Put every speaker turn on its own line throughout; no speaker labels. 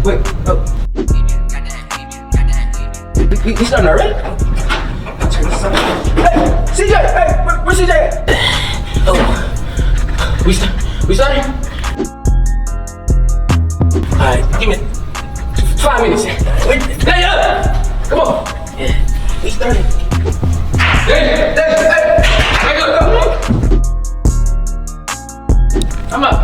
Wait, oh. We starting already? Hey, CJ! Hey, where's CJ at? Oh, we starting? Alright, give me 5 minutes. Wait, hey, come on. Yeah, we started. Hey, go. I'm up.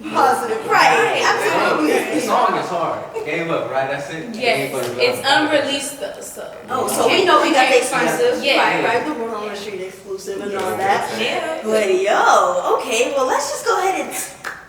Positive, right? Absolutely.
This song is hard. Gave up, right? That's it.
Yes, it's unreleased though, so.
Oh, so we know we got the exclusive.
Yeah,
right. The World on the Street exclusive and all that.
Yeah.
But okay. Well, let's just go ahead and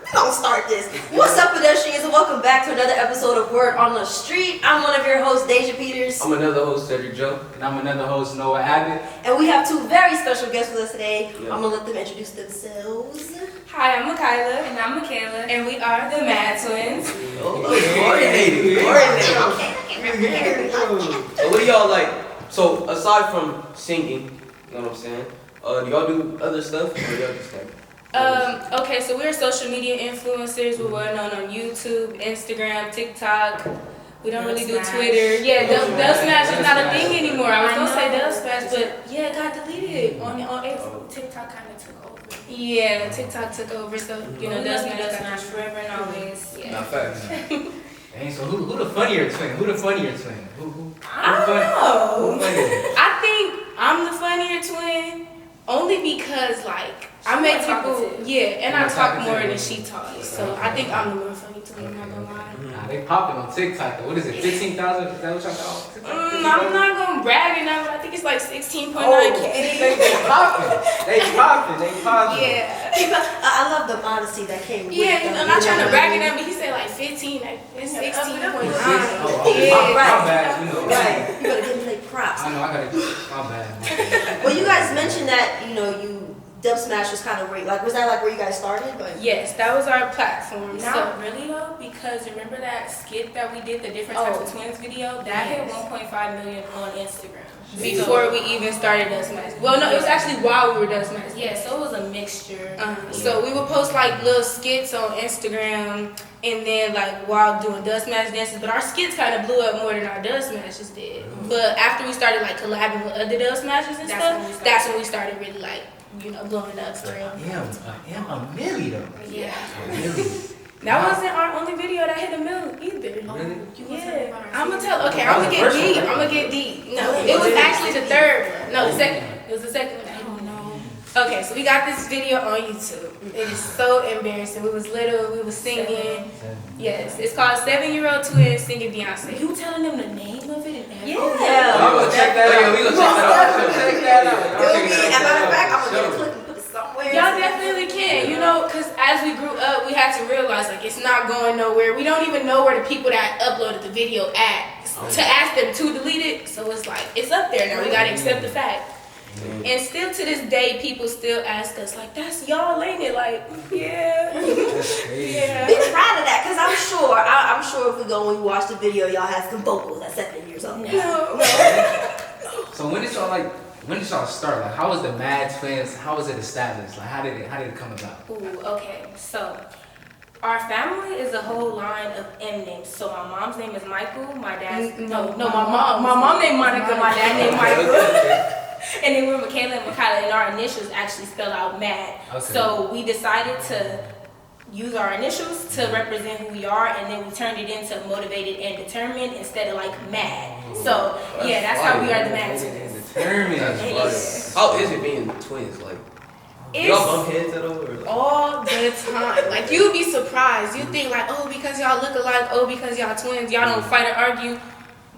we're gonna start this. What's up, pedestrians, and welcome back to another episode of Word on the Street. I'm one of your hosts, Deja Peters.
I'm another host, Cedric Joe, and I'm another host, Noah Abbott.
And we have two very special guests with us today. Yeah. I'm gonna let them introduce themselves.
Hi, I'm Makayla. And I'm Michaela. And we are the Mad Twinz.
Coordinated. So what do y'all like? So aside from singing, you know what I'm saying? Do y'all do other stuff, or y'all just like?
Okay, so we're social media influencers. We're well known on YouTube, Instagram, TikTok. We don't really do Twitter. Yeah, Dub Smash is not a thing anymore. I was gonna say Dub Smash, but yeah, it got deleted. On TikTok kind of took over. Yeah, TikTok took over, so you know, Dub Smash forever and always. Yeah.
Not facts. Dang, so who the funnier twin? Who?
I don't know. I think I'm the funnier twin, only because like I make people, and I talk more than she talks. So I think I'm the more funny twin. I'm not gonna lie.
Nah, they popping on TikTok though. What is it? 15,000? Is that what y'all call it?
I'm not gonna brag or nothing, but I think it's like 16.9K.
They popping.
Yeah.
I love the modesty that came with
Yeah,
them.
I'm not trying to brag at him, but he said like 15, like it's 16.9.
My bad, you know.
Right. You gotta give him like props.
I know, I gotta. My bad.
Well, you guys mentioned that you Dub Smash was kind of where, like, was that like where you guys started? Like,
Yes, that was our platform.
Not really though, because remember that skit that we did, the different types of twins video? That hit 1.5 million on Instagram.
Before we even started Dub Smash. Well, no, it was actually while we were Dub Smash.
Yeah, so it was a mixture.
So we would post like little skits on Instagram, and then like while doing Dub Smash dances, but our skits kind of blew up more than our Dub Smashes did. But after we started like collabing with other Dub Smashers and stuff, that's when we started really like, you know, blowing up for real.
Damn, a milli though.
Yeah.
A milli.
That wasn't our only video that hit a million either.
Really?
Yeah. I'm gonna get deep. I'm gonna get deep. No, it was actually the third one. No, the second one. It was the second one. I don't know. Okay, so we got this video on YouTube. It is so embarrassing. We was little, we was singing. Yes, it's called 7-Year-Old Twins Singing Beyonce.
You telling them the name of it and everything?
yeah.
We gonna check that out. We gonna check that out.
It'll be, as a matter of fact, I'm gonna get a clip and put it somewhere.
Y'all definitely can, you know, because as we grew up, we had to realize, like, it's not going nowhere. We don't even know where the people that uploaded the video at to ask them to delete it. So it's like, it's up there now. We got to accept the fact. And still to this day, people still ask us, like, that's y'all, ain't it? Like, yeah. Yeah.
Be proud of that, because I'm sure if we go and we watch the video, y'all have some vocals at 7 years old.
No.
So when did y'all start? Like, how was the Mad Twinz? How was it established? Like, how did it come about?
Ooh, okay. So, our family is a whole line of M names. So my mom's name is Michael. My dad's
My mom named Monica. My dad named Michael.
and then we're Michaela and Michaela, and our initials actually spell out Mad.
Okay.
So we decided to use our initials to represent who we are, and then we turned it into motivated and determined instead of like mad. So yeah, that's how we are the Mad Twins.
Determined.
How is it being twins? Like, y'all bump heads at all? Or like?
All the time. Like, you'd be surprised. You think like, oh, because y'all look alike, oh, because y'all twins, y'all don't fight or argue.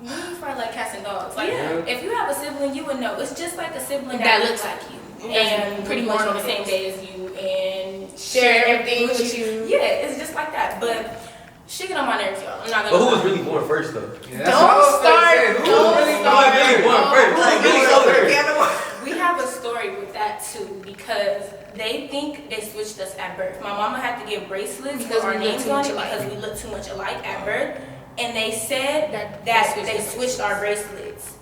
We fight like cats and dogs. Like,
Yeah.
if you have a sibling, you would know. It's just like a sibling
That
that,
looks
looks like you, and pretty much on the same day as you, and
Share everything with you.
Yeah, it's just like that. But she get on my nerves, y'all. I'm not
But
gonna.
who was
lie.
really born first, though?
Yeah, that's what I was gonna say. Who was really
born first? Who really born
We have a story with that too, because they think they switched us at birth. My mama had to get bracelets
Because
with our
we look
names
too
on
much
it
alike.
because we look too much alike at birth. And they said that they switched our bracelets.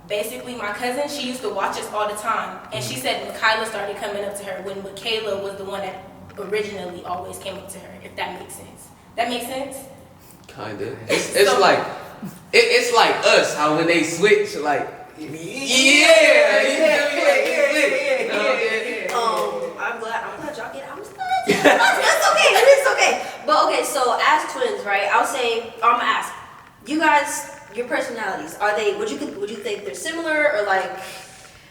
Basically, my cousin, she used to watch us all the time. And she said Michaela started coming up to her when Michaela was the one that originally always came up to her, if that makes sense. That makes sense?
Kinda. It's like, it's like us, how when they switch, like,
I'm glad y'all get. That's okay. It is okay. But okay, so as twins, right? I'm gonna ask you guys, your personalities. Are they? Would you think they're similar or like?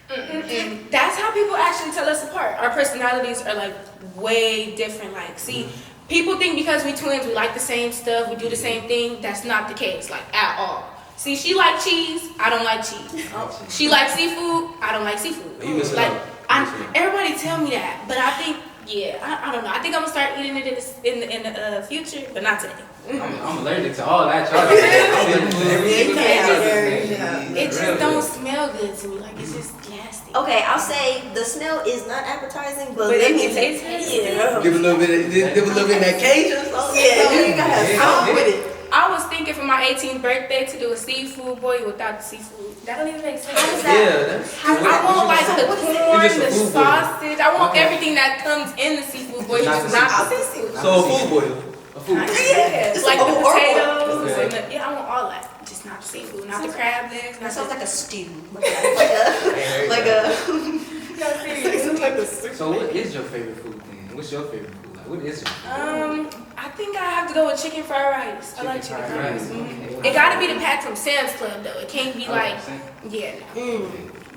That's how people actually tell us apart. Our personalities are like way different. Like, see, people think because we twins, we like the same stuff, we do the same thing. That's not the case, like at all. See, she like cheese, I don't like cheese. She likes seafood, I don't like seafood.
You missing
Like,
out.
everybody tell me that, but I think, yeah, I don't know. I think I'm gonna start eating it in the future, but not today.
I'm allergic to all that.
It just don't smell good to me. Like, it's just nasty.
Okay, I'll say the smell is not appetizing, but
But
let
it
me
can taste good.
Yeah.
Give a little bit in that cage or something.
Yeah, you guys. I'm with it.
I was thinking for my 18th birthday to do a seafood boy without the seafood.
That don't even make sense.
How does that?
Yeah, that's.
I want like the corn,
It's just a
the
food boy.
sausage. I want
Okay.
everything that comes in the seafood boy,
Not
just
the
not the
seafood.
seafood.
So a food boy.
A food.
Yeah,
It's
like
like
the
a horrible-
potatoes
Okay.
and the, yeah, I want all that. Just not the seafood, not the crab legs.
That
Not
sounds
the,
like a stew. Like a.
So what is your favorite food then? What's your favorite food? Like, what is your favorite food?
I think I have to go with chicken fried rice. I like chicken
fried
fried
rice,
rice. Mhm.
okay.
It gotta be the pack from Sam's Club though. It can't be like,
100%.
yeah. No.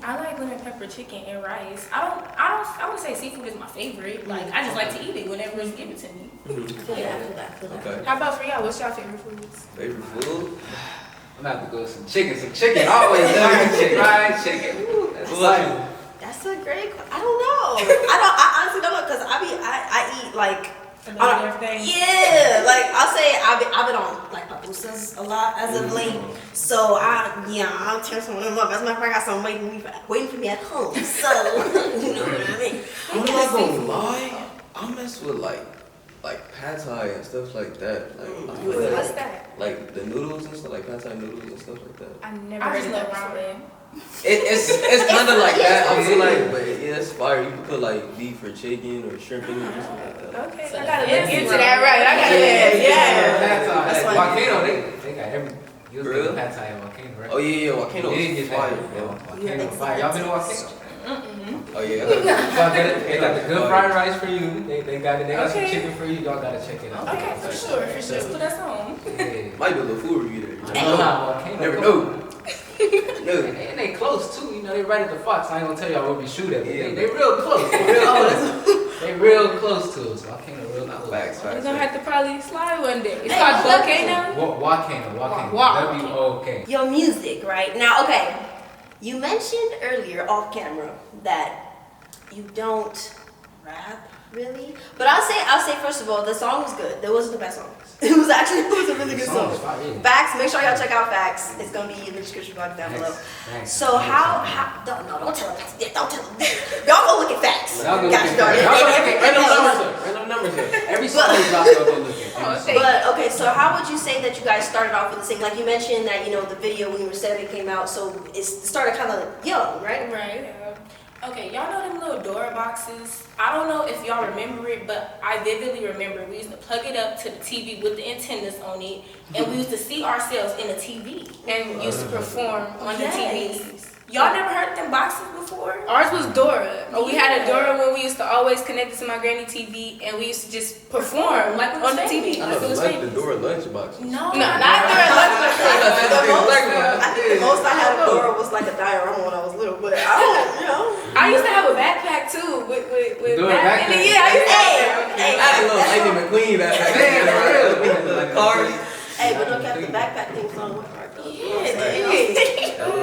I like lemon pepper chicken and rice. I would say seafood is my favorite. Like, I just like to eat it whenever it's given to me.
Okay.
How about for y'all? What's your favorite foods?
Favorite food?
I'm gonna have to go with some chicken. Some chicken. Always like chicken. Fried chicken. Ooh, that's
Who like you?
That's a great. I don't know. I honestly don't know because I eat like.
Everything.
Yeah, like I'll say I've been on like Papa posters a lot as of late. So I'll tear some of them up. As a matter of fact, I got some waiting for me at home. So you know what I mean.
I'm not gonna lie. I mess with like pad thai and stuff like that. Like,
What's that?
Like the noodles and stuff, like pad thai noodles and stuff like that.
I never
I
heard
just
of
know
that before.
ramen.
It's kind of like that. I feel like, but yeah, it's fire. You can put like beef or chicken or shrimp in it or something like that.
Okay,
So
I gotta
that's
look into
fancy
that, right? I gotta
That's why-
Volcano, they got every. You was
For real?
getting pad thai at Volcano, right?
Oh yeah, Volcano
You didn't
is
get
fire,
that.
bro.
Volcano fire. Y'all been to Volcano?
Oh yeah.
Y'all got it. They got the good fried rice for you. They got it. They got some
Okay.
chicken for you. Y'all gotta check it out.
Okay, for sure. Just put us on.
Yeah.
Might do a little food review there. You
No,
never know.
Volcano.
Never know. No.
And they close too, you know, they right at the Fox. I ain't gonna tell y'all where we shoot at, but
Yeah.
they real close. They real close. They real close to us. Volcano real close.
Facts.
We're gonna have to probably slide one day. It's
Hey,
called
look.
Volcano.
Volcano.
Wa-
W-O-K.
Your music, right? Now, okay. You mentioned earlier off camera that you don't rap really, but I'll say first of all, the song was good. That wasn't the best song. It was a really good song. Facts. Make sure y'all check out Facts. It's gonna be in the description box down below.
Thanks.
So how don't tell them. Don't tell them. Y'all go look at Facts.
Y'all go
Got
look
you started.
at
Random numbers up. Random numbers up.
Every song is out there, go look at.
Oh,
Every
thank
song.
But okay, so how would you say that you guys started off with the same? Like you mentioned that the video when you were 7 came out, so it started kind of young, right?
Right. Okay, y'all know them little Dora boxes? I don't know if y'all remember it, but I vividly remember we used to plug it up to the TV with the antennas on it, and we used to see ourselves in the TV.
And used to perform on the
Yes.
TVs.
Y'all never heard them boxes before?
Ours was Dora. We had a
Yeah.
Dora when we used to always connect it to my granny TV, and we used to just perform
Like it was
on the TV.
famous.
I
Like
know
it was
the
famous.
door lunchbox.
No.
No, not Dora Lunchbox.
I think the most I had of Dora was like a diorama when I was little, but I don't,
I used to have a backpack too with
Dora
back. And
backpack?
yeah, I used to
Hey,
I had a little Lightning McQueen backpack. Like cars.
Hey, but look at the backpack thing song.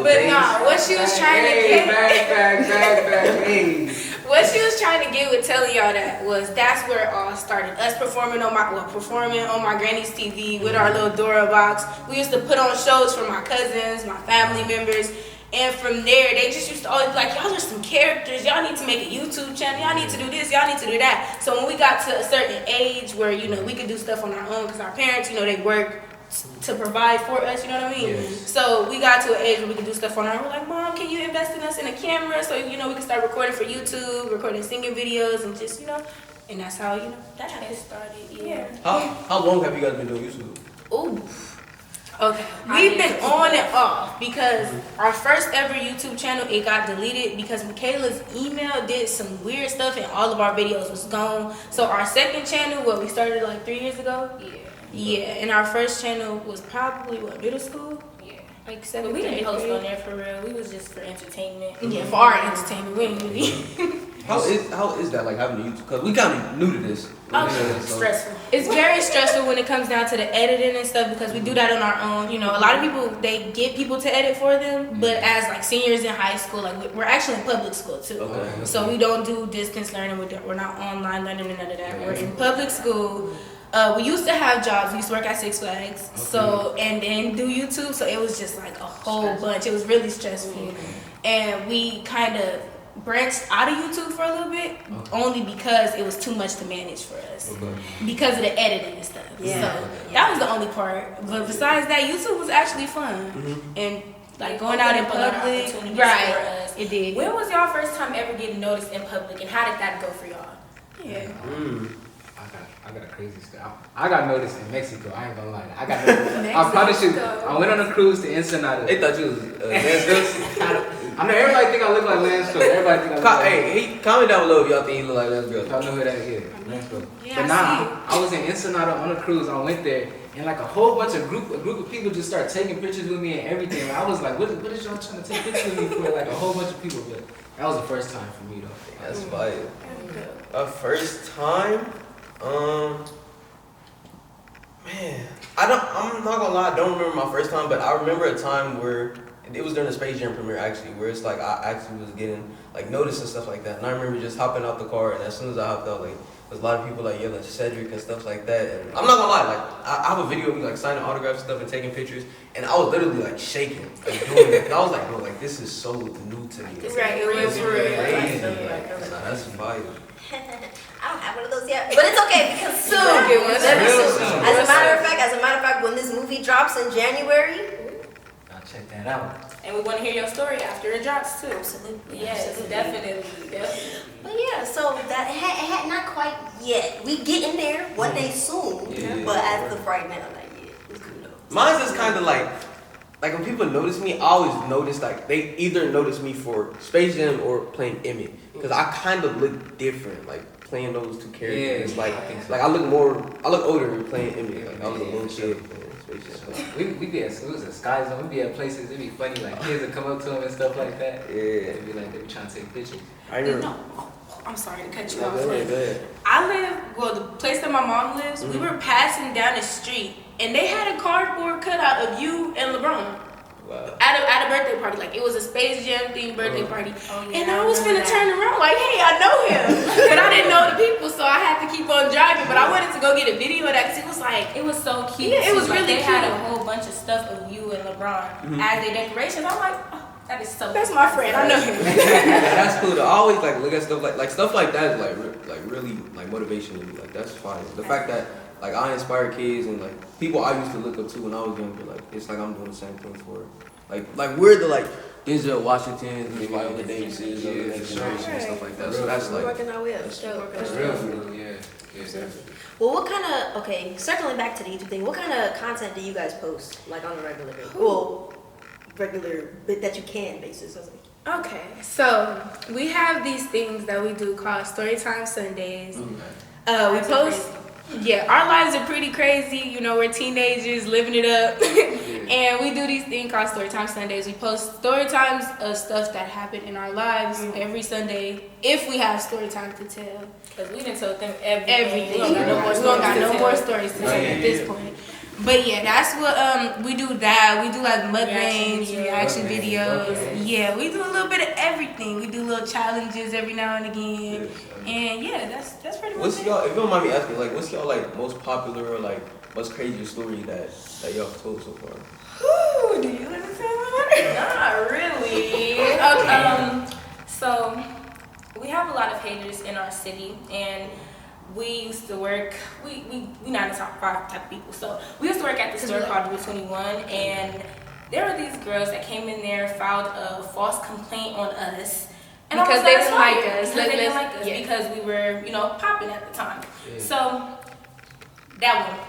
But nah, what she was trying to
Hey,
get,
back, hey.
what she was trying to get with telling y'all that was that's where it all started. Us performing on my granny's TV with our little Dora box. We used to put on shows for my cousins, my family members. And from there, they just used to always be like, y'all are some characters. Y'all need to make a YouTube channel. Y'all need to do this. Y'all need to do that. So when we got to a certain age where, we could do stuff on our own because our parents, they work to provide for us, you know what I mean?
Yes.
So we got to an age where we could do stuff on our own. We're like, Mom, can you invest in us in a camera so, we can start recording for YouTube, recording singing videos and just, and that's how, that happened.
Started,
Yeah.
How long have you guys been doing YouTube?
Ooh. Okay. We've been on and off because our first ever YouTube channel, it got deleted because Michaela's email did some weird stuff and all of our videos was gone. So our second channel, we started like 3 years ago? Yeah, and our first channel was probably, middle school?
Yeah.
Like
But
7th
we didn't
grade.
post on there for real. We was just for entertainment.
Yeah, for our entertainment. We ain't really.
How is that like having a YouTube? Cause we kind of new to this.
Stressful.
It's very stressful when it comes down to the editing and stuff because we do that on our own. A lot of people, they get people to edit for them, but as like seniors in high school, like we're actually in public school too.
Okay.
So we don't do distance learning. We're not online learning and none of that. We're in public school. We used to have jobs. We used to work at Six Flags. So, and then do YouTube. So it was just like a whole bunch. It was really stressful. And we kind of branched out of YouTube for a little bit, only because it was too much to manage for us. Because of the editing and stuff.
Yeah.
So that was the only part. But besides that, YouTube was actually fun. And like going out in public. Right. It did.
When was y'all first time ever getting noticed in public, and how did that go for y'all?
Yeah.
I got a crazy story. I got noticed in Mexico. I ain't gonna lie. I got noticed. I probably should. I went on a cruise to Ensenada.
They thought you was Lance
I know everybody think I look like Lance Cook. Everybody think I look like.
Hey, comment down below if y'all think he look like Lance Girl.
Y'all know who that is. Lance Cook.
Yeah,
But I was in Ensenada on a cruise. I went there, and like a group of people just started taking pictures with me and everything. And I was like, what is y'all trying to take pictures with me for? Like a whole bunch of people. But that was the first time for me though.
That's fire. Our first time, man, I'm not gonna lie, I don't remember my first time, but I remember a time where it was during the Space Jam premiere actually, where it's like I actually was getting like noticed and stuff like that. And I remember just hopping out the car, and as soon as I hopped out, like there's a lot of people like yelling Cedric and stuff like that. And I'm not gonna lie, like I have a video of me like signing autographs and stuff and taking pictures, and I was literally like shaking, like doing it. And I was like, bro, like this is so new to me.
Right, it was real.
Crazy. That's fire.
I don't have one of those yet, but it's okay because soon.
Get one.
Very
Real
soon.
soon.
As a matter of fact, when this movie drops in January,
I'll check that out.
And we want to hear your story after it drops too.
absolutely.
Yes,
absolutely.
definitely.
But yeah, so that it had not quite yet. We getting there one day soon,
Yeah.
but as of right now, not yet. It's cool though.
Mine's just kind of like when people notice me, I always notice like they either notice me for Space Jam or playing Emmett, because I kind of look different, like playing those two characters.
Yeah,
Like
I think so.
like I look older playing Emmett. Like I was a little kid playing Space Jam.
We be at schools and skies, and we be at places. It'd be funny, like kids would come up to them and stuff like that.
Yeah.
They'd be like, they be trying to take pictures.
I remember.
No, I'm sorry to cut you
No,
off.
go ahead, go ahead.
I live, well, the place that my mom lives, we were passing down the street and they had a cardboard cutout of you and LeBron
Wow.
at a birthday party. Like it was a Space Jam themed birthday party.
Oh, yeah,
And
I
I was
remember
finna
that.
turn around like, hey, I know him. But I didn't know the people, so I had to keep on driving. But I wanted to go get a video of that because it was like,
It was so cute.
yeah, it was
Like,
really
they
cute.
had
They
a
had a whole bunch of stuff of you and LeBron as their decorations. I'm like, oh, that is so
That's my friend. I know him.
That's cool. I always like look at stuff like stuff like that is like really like motivation to me. Like that's fine. The fact that like I inspire kids and like people I used to look up to when I was younger. Like it's like I'm doing the same thing for like we're the like Denzel Washington, Viola Davises, of the next generation and stuff like that. So that's
We're
like
working our way up.
that's
So,
That's real, for real, yeah.
well, what kind of circling back to the YouTube thing, what kind of content do you guys post like on a regular basis? Well, regular bit that you can basis. I was like,
Okay, so we have these things that we do called Storytime Sundays. We post, yeah, our lives are pretty crazy. You know, we're teenagers living it up. And we do these things called Storytime Sundays. We post story times of stuff that happened in our lives every Sunday if we have story time to tell.
because we done told them everything.
Everything.
We don't got no more
We don't got
stories
no
to
more
tell.
stories to tell at this point. But yeah, that's what we do. That we do like mukbangs, reaction videos. Yeah, we do a little bit of everything. We do little challenges every now and again, and yeah, that's pretty much
what's
it.
y'all? If you don't mind me asking, like what's y'all like most popular or like most craziest story that y'all have told so far?
Ooh, do you want to tell me?
Not really. Okay. So we have a lot of haters in our city, and we used to work. We not the top 5 type of people. So we used to work at the store called Route 21, and there were these girls that came in there, filed a false complaint on us. And I
Because
was
they
like,
didn't like
sorry,
us.
because they didn't like us
Yeah.
because we were, popping at the time.
Yeah.
So that one.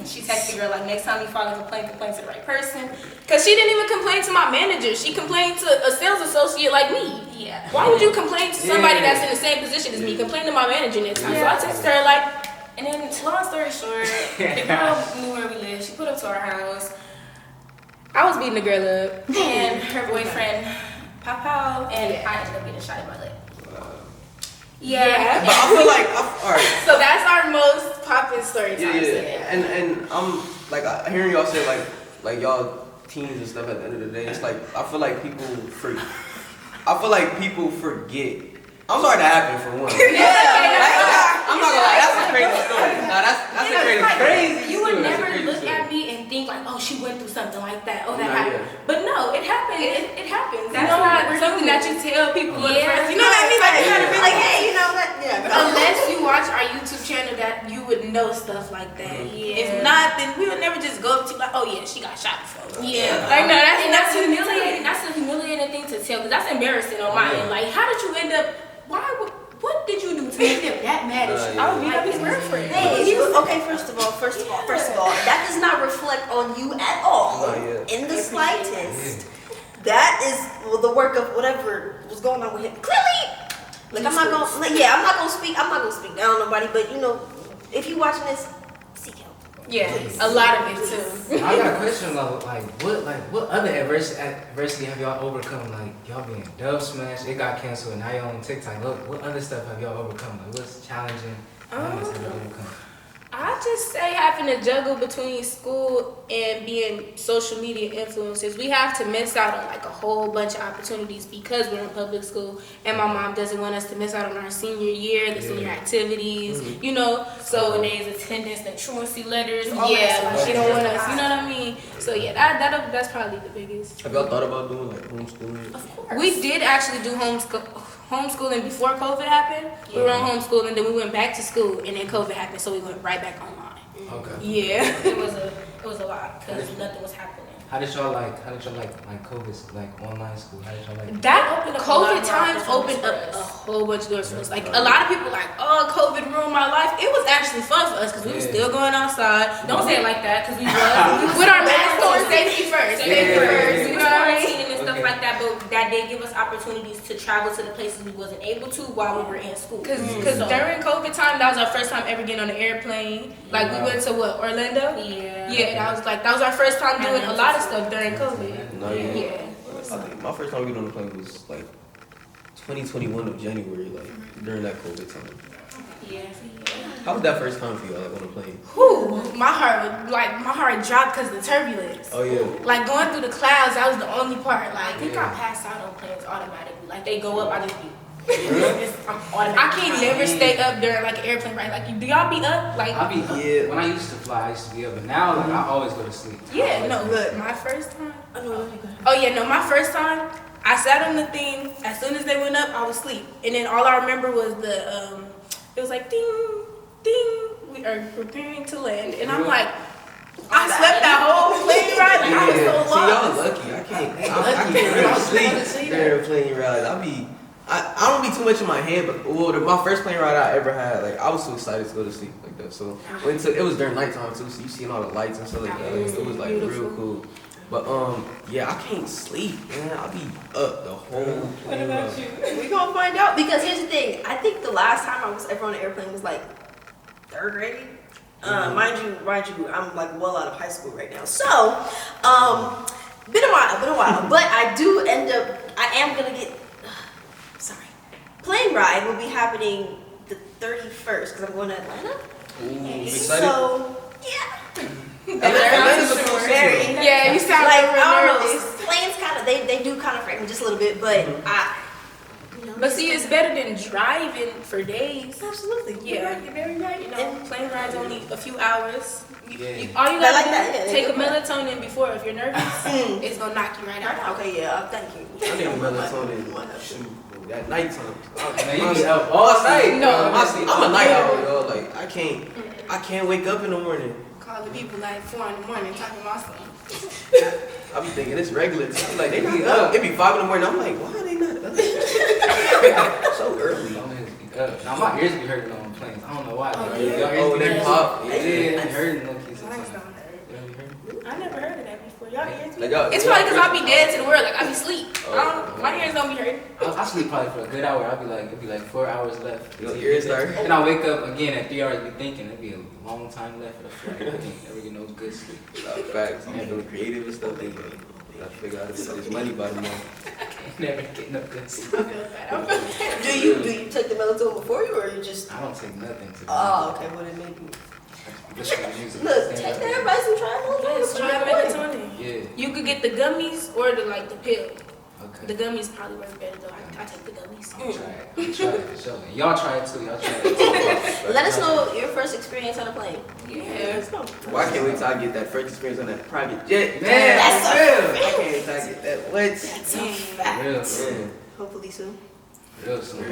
She texted the girl like, next time you file a complaint to the right person.
Cause she didn't even complain to my manager. She complained to a sales associate like me.
Yeah.
Why would you complain to somebody
Yeah.
that's in the same position as me? Complain to my manager next time.
Yeah.
So I texted her like,
And then, long story short, the girl knew where we lived. She put up to our house,
I was beating the girl up.
and her boyfriend pop out, and I ended up getting shot in my leg.
Yeah.
But I feel like all right.
So that's our most popular story time.
Yeah. And I'm like hearing y'all say like y'all teens and stuff at the end of the day. It's like I feel like people forget. I'm sorry that happened for one. I'm not gonna lie, that's a crazy story. Nah, that's a crazy.
You would
story. That's a
never
crazy
look
story.
at me and think like, oh, she went through something like that. Oh, that
Nah,
happened.
yeah.
But no, it happened. It happens.
That's
You know,
not
we're
something
human.
that you tell people at
Yeah.
first. You know what I mean? Like, you gotta be
like, hey, you know what? Yeah.
unless you watch our YouTube channel, that you would know stuff like that.
Yeah.
If not, then we would never just go up to you like, oh yeah, she got shot before.
Yeah.
Like no,
And
that's
that's humiliating. That's a humiliating thing to tell, because that's embarrassing on my end. Like, how did you end up? What did you do to make them that mad at you?
Yeah.
I would beat up his girlfriend.
Hey, okay, first of all, that does not reflect on you at all.
No, yeah.
In the slightest. That is the work of whatever was going on with him. Clearly, like I'm not gonna speak down on nobody, but if you watching this, seek help.
Yeah, a lot of it too.
I got a question though, what other adversity have y'all overcome? Like y'all being dub smashed, it got canceled, and now y'all on TikTok. What other stuff have y'all overcome? Like what's challenging moments have y'all overcome?
I just say having to juggle between school and being social media influencers. We have to miss out on like a whole bunch of opportunities because we're in public school, and my mom doesn't want us to miss out on our senior year, the senior activities, you know. So
days, attendance, the truancy letters, all
yeah,
that.
she don't want us. You know what I mean? So yeah, that's probably the biggest.
Have y'all thought about doing like homeschooling?
Of course.
We did actually do homeschooling before COVID happened. We were on homeschooling, then we went back to school, and then COVID happened, so we went right back online.
Okay.
Yeah.
It was a lot because nothing was happening.
How did y'all like COVID, like online school? How did y'all like
That
opened up a lot
COVID
more
times
opportunities
opened
for
up
us.
a whole bunch of doors for us. Like a lot of people like, oh, COVID ruined my life. It was actually fun for us because we were still going outside.
Don't say it like that because we was.
With our masks on, safety first. Safety first.
We
You
was
know what I mean?
quarantining and stuff like that, but that did give us opportunities to travel to the places we wasn't able to while we were in school.
Because during COVID time, that was our first time ever getting on an airplane. Like we went to what, Orlando?
Yeah.
Yeah, that was our first time doing a lot of stuff during COVID.
No, yeah.
Yeah.
I think my first time getting on the plane was like 2021 of January, like during that COVID time.
Yeah.
How was that first time for y'all, like on the plane?
Whew, my heart dropped because of the turbulence.
Oh yeah.
Like going through the clouds, that was the only part. Like
I think I passed out on planes automatically. Like they go up, I just be. I'm
I can't never stay up during like an airplane ride. Like, do y'all be up? Like,
I be when I used to fly, I used to be up, but now like I always go to sleep.
yeah, no, look, my first time. Oh yeah, no, my first time, I sat on the thing. As soon as they went up, I was asleep, and then all I remember was it was like ding, ding. We are preparing to land, and I'm like, I slept that whole plane ride. Like I was so
See, y'all
lost.
lucky. I can't really sleep during a plane ride. I don't be too much in my head, but my first plane ride I ever had, like I was so excited to go to sleep like that. So it was during nighttime too, so you seeing all the lights and stuff like that. Like, it was like real cool. But yeah, I can't sleep, man. I'll be up the whole plane ride.
We gonna find out because here's the thing. I think the last time I was ever on an airplane was like 3rd grade. Mind you, I'm like well out of high school right now. So, been a while. But I am gonna get. Plane ride will be happening the 31st because I'm going to Atlanta.
Ooh, excited?
So yeah.
Atlanta's a cool city.
Yeah, you sound
Like
like
I don't
nervous.
know. Planes kind of they do kind of frighten me just a little bit, but
But see, it's better than driving for days.
Absolutely.
Yeah, you're very right. You know, plane ride's only a few hours. All you
I
gotta
like
do
that, yeah,
take a
good point.
melatonin before if you're nervous. It's gonna knock you right out.
Okay, yeah, thank you.
I need a melatonin at nighttime.
Man, you be up all night.
No,
I'm a night owl, yo. Like I can't wake up in the morning.
Calling people like 4 in the morning talking about something.
I be thinking it's regular time. Like they be up. It be 5 in the morning. I'm like, why are they not up? So early.
Now my ears be hurting on planes. I don't know why.
Oh, they pop.
Yeah, it be hurting low key
Mine's
sometimes.
don't hurt.
They be hurting.
I never heard of that before. Y'all ears be
Like, y'all-
It's probably because I be dead to the world. Like I be asleep.
Oh.
My ears don't be hurting.
I sleep probably for a good hour. It'd be like 4 hours left.
Your ears start.
And I wake up again at 3 hours. Be thinking it'd be a long time left for the flight. I can't never get no good sleep.
Facts. I'm feeling creative and stuff. They gotta figure out how to get this money by the month.
Never get no good sleep.
Do you take the melatonin before you, or you just?
I don't take nothing to
Oh, okay. Well, then maybe.
Listen to music.
Look, take that. Everybody some try
Yes, try melatonin.
Yeah.
You could get the gummies or the pill.
Okay.
The gummies probably work better though. I take the gummies.
I'll try it. I'll try it for sure. And y'all try it too.
Let us know your first experience on a plane.
Yeah.
Let's go.
Well, I can't wait till I get that first experience on that private jet.
Man,
That's
for
a
real.
I can't wait till I get that. What?
That's a fact.
Real.
Hopefully soon.
Real soon.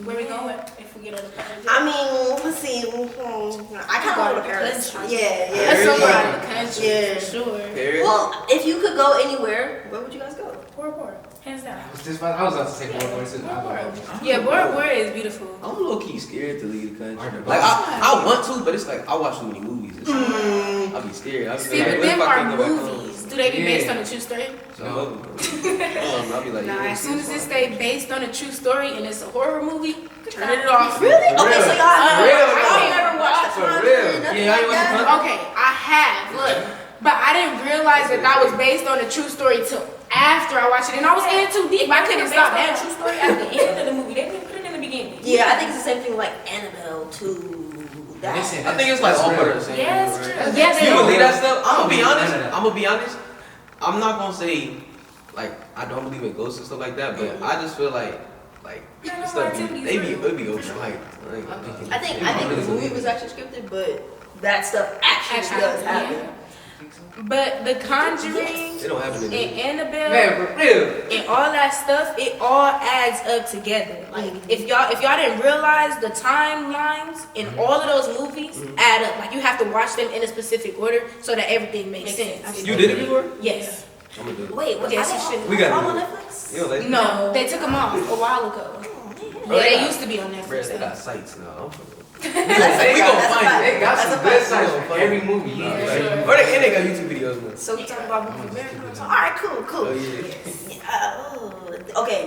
Where we going if we get on the plane?
I mean, let's see. I kind of want to go to Paris. Yeah,
That's
yeah.
somewhere out of the country
Yeah.
for sure.
Paris?
Well, if you could go anywhere, where would you guys go?
Bora Bora, hands down.
I was about to say Bora Bora too.
Yeah, Bora Bora is beautiful.
I'm low key scared to leave the country. Like I want to, but it's like I watch too many movies. I'll be scared. I'll be
See,
like,
but
what if
them
I can't
are
go back home?
movies. Do they be
Yeah.
based on a true story?
Some of them. I'll be like,
Nah,
yeah,
as soon as
this
it stay based on a true story and it's a horror movie, turn it off.
Really? Okay, so y'all
real,
y'all never watched The
for
Conjuring,
real.
nothing
Yeah, I
like
watched The
that?
Okay, I have, look. But I didn't realize that was based on a true story till after I watched it. And I was in too deep. I couldn't stop
that
that.
true story at the end of the movie. They didn't put it in the beginning.
Yeah, I think it's the same thing with like Annabelle to that.
I think it's like all part of the same.
Yeah, it's
right?
true.
Yes,
You
they
believe
are.
that stuff? I'm gonna be honest.
None of that.
I'm gonna be honest. I'm not gonna say like I don't believe in ghosts and stuff like that, but I just feel like
Paranormal
stuff
activity
they be
is real.
it be overhyped.
I think the movie was actually scripted, but that stuff actually does happen.
But The Conjuring
It don't happen in
and
the
Annabelle
Man, for real.
and all that stuff, it all adds up together. Like if y'all didn't realize the timelines in all of those movies add up. Like you have to watch them in a specific order so that everything makes sense.
You did it before?
Yes.
I'm gonna do it.
Wait, was
Yes,
that
you should.
We got
all
it.
on Netflix?
You know, like,
No, they took them off a while ago.
Bro,
Yeah,
they
they
got-
used to be on
Bro,
Netflix.
they got sites now.
They
gon'
got-
find it.
They got some good sites
We'll
for
find
every
it.
movie.
Or they got YouTube videos now.
So we talking about movie marathons. All right, cool.
Oh yeah.
Okay,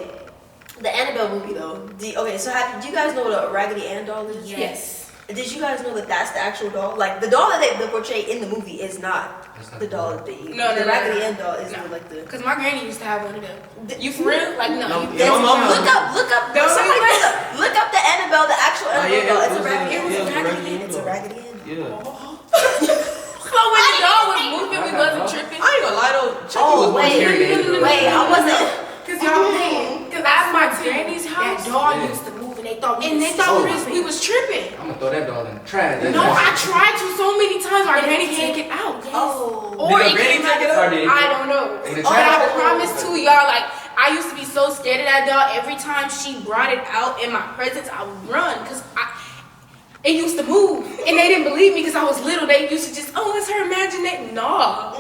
the Annabelle movie though. Okay, so do you guys know what a Raggedy Ann doll is?
Yes.
Did you guys know that that's the actual doll? Like the doll that they portray in the movie is not the doll that they use.
No,
the
no,
Raggedy
no.
Ann doll is
No.
like the.
Cause my granny used to have one of them. You for real? Like no.
No,
you-
yeah, my mama-
Look up.
Don't
Somebody
do
look up the Annabelle, the actual Annabelle
yeah,
doll.
it
It's a
was
Raggedy
a-
Ann.
yeah, it was a Raggedy Ann
It's a
doll.
Raggedy Ann.
Yeah.
So when the dog was moving, we wasn't tripping.
I ain't gonna lie though. Chucky
Oh
was more scary than Annabelle.
wait, I wasn't.
Cause y'all playing. Cause at my granny's
That
house,
dog
Yeah.
used to move and they thought
and they thought we was tripping.
I'm gonna throw that dog in the trash.
No, I tried to so many times. My granny can't get out.
Oh.
Or
Did
it
your granny
came
take it
out.
out?
I don't know.
In the
But I
trash?
promise to y'all, like I used to be so scared of that dog. Every time she brought it out in my presence, I would run because it used to move, and they didn't believe me because I was little. They used to just, oh, it's her imagination. No, I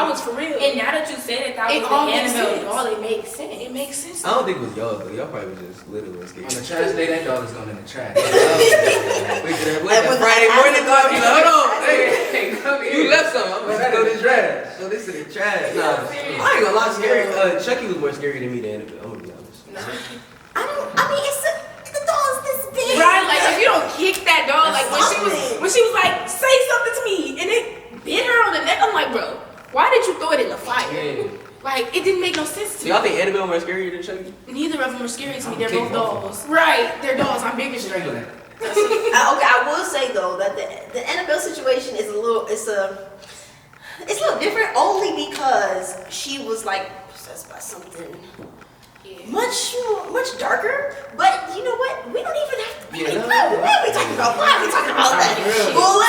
was for real.
And now that you said it, that
It
was
all
the
makes
Annabelle
sense.
doll. It makes sense.
It makes sense.
I don't think it was y'all though. Y'all probably was just little and scared.
On the trash day, that dog is going in the trash.
Like Friday morning, dog. You like, hold on, hey,
come
you left something. I'm gonna go to the trash. So this is the trash. Nah, I ain't gonna lie, scary. Chucky was more scary than me than Annabelle. I'm gonna be honest.
I mean, the doll's this big.
Right, like if you don't kick that dog, like when she was like, say something to me, and it bit her on the neck. I'm like, bro, why did you throw it in the fire?
Yeah.
Like it didn't make no sense to
So
me.
y'all think Annabelle more scarier than Chucky?
Neither of them are scary to me.
I'm
They're
kicking
both
both of
dolls. Right, they're dolls. I'm bigger
Straight
straight.
on that.
Okay, I will say though that the Annabelle situation is a little different only because she was like possessed by something much darker. But you know what? We don't even have to.
Yeah,
Why are we talking about that? Well,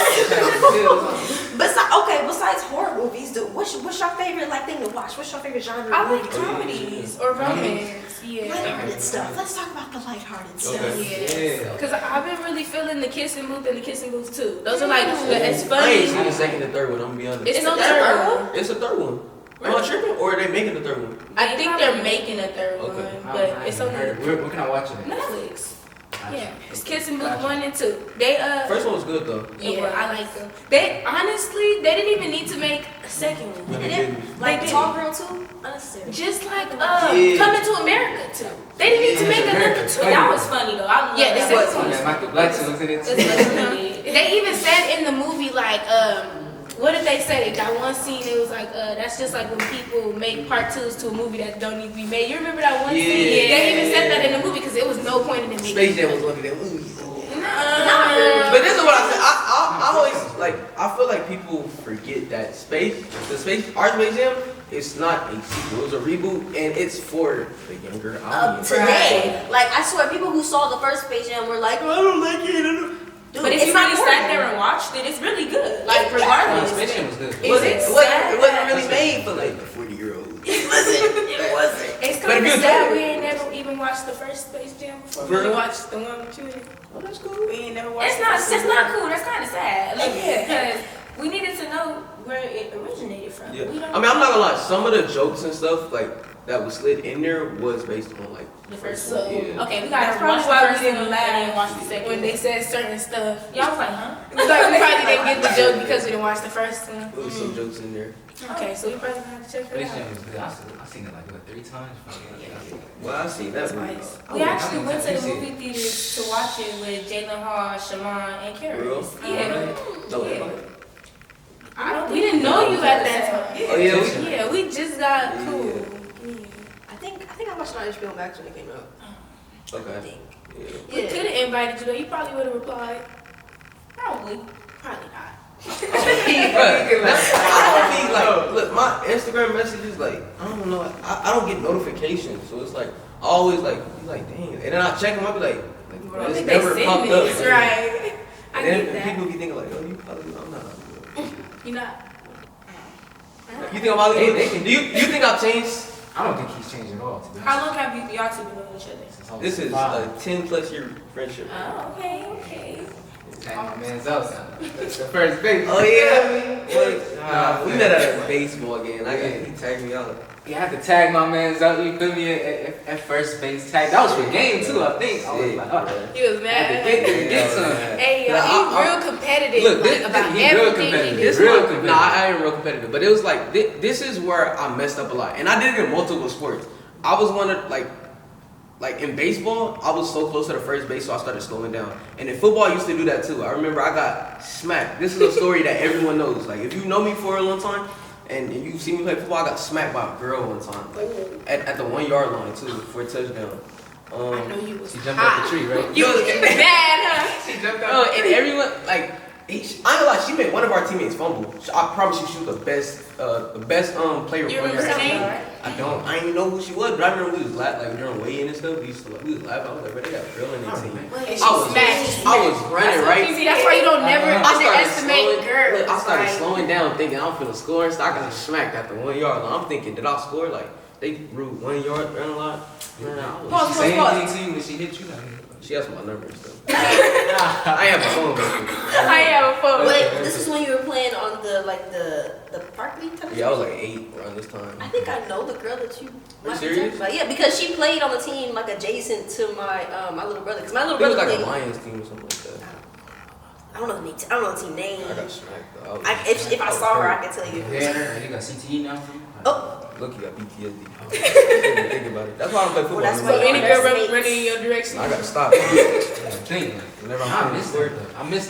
besides horror movies, what's your favorite thing to watch? What's your favorite genre?
I
of
like
movie?
comedies or romance. Yeah.
Lighthearted stuff. Let's talk about the lighthearted stuff.
Okay. Yeah.
Cause I've been really feeling the kissing booth and the kissing booth too. Those are like it's
I ain't
funny.
seen the second and third one. I'm gonna be honest.
It's no
Is it
third
third
one.
It's a third one. Am I tripping? Or are they making the third one?
I think they're making a third
Okay.
one, but it's on
Where can I watch it?
Netflix. Yeah, it's Kissing Booth 1 and 2. They
First one was good though.
yeah, I like them. They honestly, they didn't even need to make a second one.
But
And
they
then,
didn't.
like
They
Tall Girl 2, unnecessary.
Just like
Yeah.
Coming to America too. They didn't need to make another two.
But that was funny though. I love
Yeah,
that.
they
was
said
Yeah, Michael Blackson was in it too.
They even said in the movie like what did they say? That one scene, it was like, that's just like when people make part twos to a movie that don't need to be made. You remember that one scene?
Yeah.
They even said that in the movie because there was no point in them making
Space Jam was one of them movies.
Nah.
But this is what I said. I always I feel like people forget that our Space Jam, it's not a sequel. It was a reboot, and it's for the younger audience.
Today, like I swear, people who saw the first Space Jam were like, I don't like it. Dude,
But if
it's
you
not
really
boring.
sat there and watched it, it's really good. Like
No,
regardless.
Space Jam was good.
It wasn't
sad?
really made for like the 40-year-olds.
It wasn't.
It's
But if
kind
you
of sad
do-
we ain't never even watched the first Space Jam before.
For
We only
real?
watched the one with you in it.
Oh, that's cool.
We ain't never watched
It's not.
the
It's not cool. That's kind of sad. Like,
Yeah.
because we needed to know where it originated from.
Yeah.
We don't
I mean, I'm not gonna lie. Some of the jokes and stuff that was slid in there was based on like
The first
one.
one.
Yeah.
Okay, we
That's
gotta
probably
watch the
why we
first
didn't
one
laugh
and then watch the second
when they
one.
said certain stuff.
Y'all was like, huh?
It was like we probably didn't get the joke because we didn't watch the first one.
There was some jokes in there.
Okay, so we probably gonna have to check
Space
that
Jam
out.
was good. I seen it like 3 times.
Well, I seen that movie.
Twice.
We actually went to the
see it.
movie theaters to watch it with Jalen Hall, Shaman, and Kara.
Real?
Yeah.
No,
Yeah.
I don't. We didn't know you at that time.
Oh yeah.
Yeah, we just got cool.
Yeah.
I think I watched it on HBO Max when it came out. I
Okay.
think.
Yeah.
We could have invited you though. You probably would have replied.
Probably.
Probably not.
I don't be like, look, my Instagram messages, like, I don't know, I don't get notifications, so it's like, I always like, be like, dang, and then I check them, I be like
I
it's
think they
never
send
popped
me.
up.
That's right. I
And
get
then
that.
people be thinking like, oh, you probably, I'm not.
You not.
You think I'm out there? Do you think I've changed?
I don't think he's changed at all. To be
How
honest.
long have y'all two been knowing each other?
Since I was
This is
5.
a 10+ year friendship.
Oh, okay.
Tag my man's out. That's the first base.
Oh yeah, we
man.
met at a baseball game. He tagged me out.
You had to tag my man's out. You feel me? At first base tag. That was for game too, I think. I was like, oh,
He was
I had
mad.
to get there, get some.
Hey, yo,
Like,
he real competitive.
Look,
like,
this-
about
he real
everything he
competitive.
do.
This
Real
one,
competitive.
nah, I ain't real competitive, but it was like this is where I messed up a lot, and I did it in multiple sports. I was one of like in baseball, I was so close to the first base, so I started slowing down. And in football, I used to do that too. I remember I got smacked. This is a story that everyone knows. Like if you know me for a long time, and you see me play football, I got smacked by a girl one time, like at the 1 yard line too, for a touchdown.
I know you was
She jumped out the tree, right?
You was mad, huh?
She jumped out.
Oh, and everyone like I ain't gonna lie, she made one of our teammates fumble. I promise you, she was the best player.
You
on
remember
your
her
team.
name?
I didn't even know who she was, but I remember we was like during weigh-in and stuff. We was laughing. I was like, bro, they got a girl in their team.
And she
I was
smashed.
I was running right.
See, that's why you don't never
I started
underestimate
slowing-
girls.
look, I started
like,
slowing down, thinking I'm finna score, so I got smacked at the 1 yard line. I'm thinking, did I score? Like they threw 1 yard down the line. Man, I was-
Did she say anything to you when she hit you?
She has my number and stuff. I have a phone.
I have a phone.
Wait, this is when you were playing on the park league type of
Yeah, I was
thing?
like 8 around this time.
I think I know the girl that you might be
serious?
talking about. Yeah, because she played on the team like adjacent to my my little brother. Because my little
It was
brother
like a
played.
Lions team or something like that.
I don't know the I don't know the team name.
I got smacked though.
If I saw her, I could tell you.
Yeah, you got CTE now from?
Oh.
Look, you got PTSD. Think about it. That's why I don't play football.
Well, that's
anymore.
So
why
any girl running in your direction.
I gotta stop.
Think.
Whenever
I
I'm
missed
playing
it.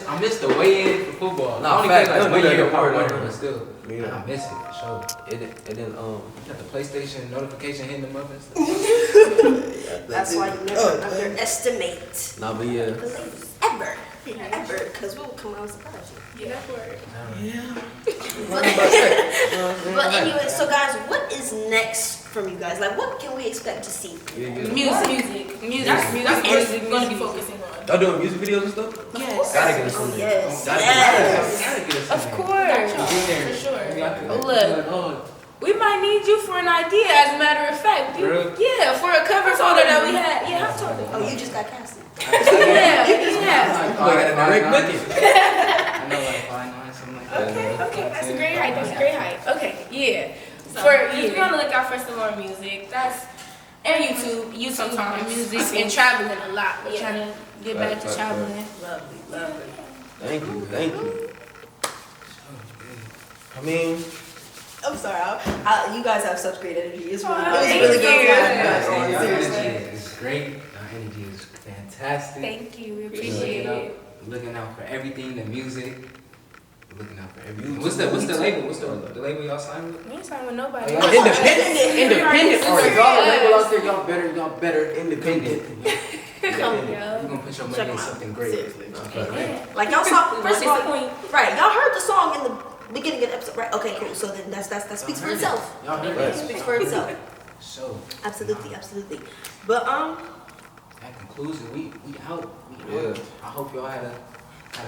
I missed the weigh-in for football.
Nah,
I only
fact,
played like
don't do
1
that
year
no
part
more,
one,
no.
but still,
Yeah.
I miss it for sure.
And then
You got the PlayStation notification hitting them up and stuff.
That's why you never underestimate
Nah, but yeah.
the ladies ever, because we will come out and surprise you.
Yeah, that's word.
But anyway, so guys, what is next from you guys? Like, what can we expect to see?
Music. That's what we're gonna be focusing on.
Y'all doing music videos and stuff?
Yes.
Gotta get us
Oh
some.
yes,
Gotta
yes.
Of course. For sure. Look.
Look.
We might need you for an idea, as a matter of fact.
Really?
Yeah, for a cover photo that we had. Yeah, I've told
Oh, you just got casted.
Yeah.
Like direct booking.
I know like 5'9", something like that.
Okay, that's a great height. That's a great height. Okay, yeah.
So
For
just be on the lookout for some more music. That's and YouTube sometimes.
and music and traveling a lot. We're
Yeah.
trying to get back to traveling.
Lovely, lovely.
Thank you. I mean,
I'm sorry, you guys have such great energy. It's really,
Thank
really good.
you.
to have you guys
Your
on, seriously.
energy is great. Your energy is fantastic.
Thank you. We
You're
appreciate it.
looking out for everything, the music. Looking out for everything. What's the label? What's the label y'all signed with?
We ain't signed with nobody.
Oh,
independent
All right, y'all label out there, y'all better
independent.
Come,
You're
yo.
gonna put your money
Check
in
'em out.
something great.
Seriously.
Amen.
Like y'all saw,
First is the point.
right? Y'all heard the song in the beginning of the episode, right? Okay, cool. So then that speaks for itself.
Y'all heard
It
that?
speaks for itself.
So
Absolutely. But
that concludes it. We out.
Yeah.
I hope y'all had a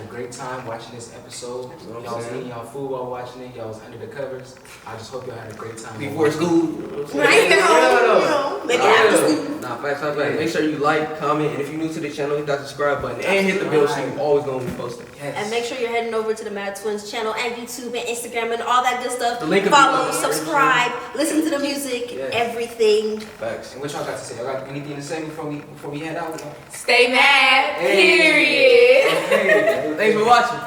great time watching this episode.
You know what I'm
Y'all was
saying?
eating y'all food while watching it. Y'all was under the covers. I just hope y'all had a great time.
Before school.
right now, make it after school.
Nah, facts. Make sure you like, comment, and if you're new to the channel, hit that subscribe button and hit the bell so you're always gonna be posting.
Yes.
And make sure you're heading over to the Mad Twinz channel and YouTube and Instagram and all that good stuff.
The link will be
Follow,
in the
subscribe, listen to the music,
Yeah.
everything.
Facts.
And what y'all got to say? Y'all got anything to say before we head out?
Stay mad.
Hey.
Period.
Okay.
Thanks for watching.